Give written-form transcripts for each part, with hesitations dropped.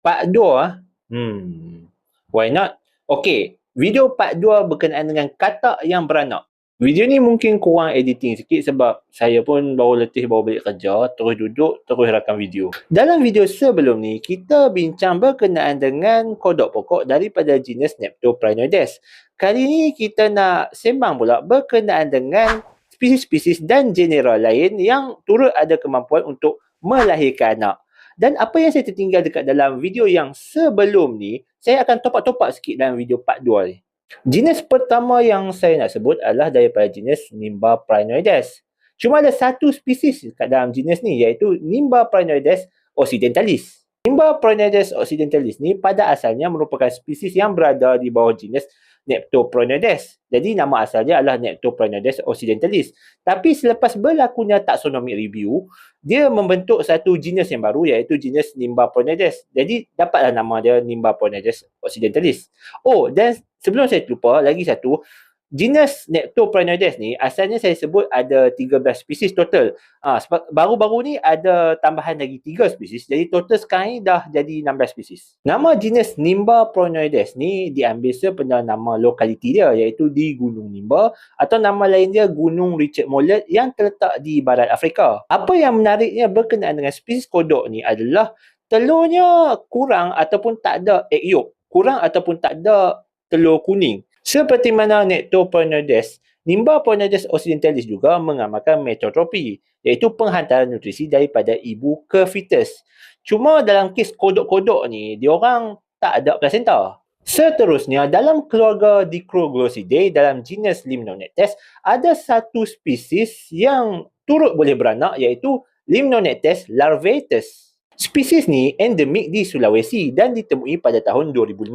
Part 2. Why not? Okey, video part 2 berkenaan dengan katak yang beranak. Video ni mungkin kurang editing sikit sebab saya pun baru letih, baru balik kerja, terus duduk, terus rakam video. Dalam video sebelum ni, kita bincang berkenaan dengan kodok pokok daripada jenis Neptoprinoides. Kali ni kita nak sembang pula berkenaan dengan spesies-spesies dan genera lain yang turut ada kemampuan untuk melahirkan anak. Dan apa yang saya tertinggal dekat dalam video yang sebelum ni, saya akan top up sikit dalam video part 2 ni. Jenis pertama yang saya nak sebut adalah daripada jenis Nimbaprinoides. Cuma ada satu spesies kat dalam jenis ni, iaitu Nimbaprinoides occidentalis. Nimbaprinoides occidentalis ni pada asalnya merupakan spesies yang berada di bawah jenis Neptoprinoides. Jadi nama asalnya adalah Neptoprinoides occidentalis. Tapi selepas berlakunya taxonomic review, dia membentuk satu jenis yang baru, iaitu jenis Nimbaprinoides. Jadi dapatlah nama dia Nimbaprinoides occidentalis. Oh, dan sebelum saya lupa, lagi satu, jenis Neptoprinoides ni asalnya saya sebut ada 13 spesies total. Baru-baru ni ada tambahan lagi 3 spesies. Jadi total sekarang ni dah jadi 16 spesies. Nama jenis Nimbaprinoides ni diambil sepenuh nama lokaliti dia, iaitu di Gunung Nimba, atau nama lain dia Gunung Richard Mollett yang terletak di barat Afrika. Apa yang menariknya berkenaan dengan spesies kodok ni adalah telurnya kurang ataupun tak ada egg yolk. Kurang ataupun tak ada telur kuning. Seperti mana Neptoprinoides, Nimbaprinoides occidentalis juga mengamalkan metotropi, iaitu penghantaran nutrisi daripada ibu ke fetus. Cuma dalam kes kodok-kodok ni, diorang tak ada placenta. Seterusnya, dalam keluarga Dicroglossidae dalam jenis Limnonectes, ada satu spesies yang turut boleh beranak, iaitu Limnonectes larvatus. Spesies ni endemik di Sulawesi dan ditemui pada tahun 2015.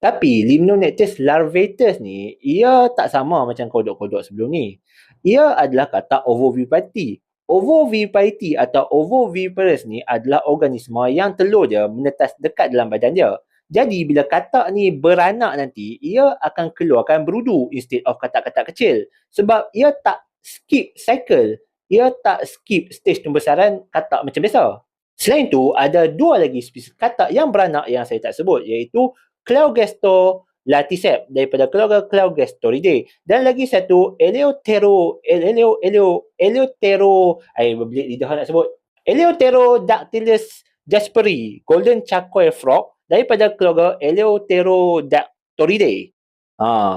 Tapi Limnonectes larvatus ni, ia tak sama macam kodok-kodok sebelum ni. Ia adalah katak ovoviviparity. Ovoviviparity atau ovoviviparous ni adalah organisma yang telur dia menetas dekat dalam badan dia. Jadi bila katak ni beranak nanti, ia akan keluarkan berudu instead of katak-katak kecil. Sebab ia tak skip cycle. Ia tak skip stage pembesaran katak macam biasa. Selain tu, ada dua lagi spesies katak yang beranak yang saya tak sebut, iaitu Claugestolaticeps daripada keluarga Claugestolidae, dan lagi satu Eleutherодactylus jasperi, golden charcoal frog daripada keluarga Eleutherodactylidae.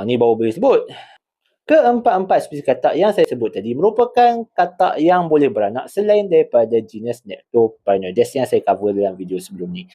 Ni baru boleh sebut. Keempat-empat spesies katak yang saya sebut tadi merupakan katak yang boleh beranak selain daripada jenis Neptoprinoides yang saya cover dalam video sebelum ni.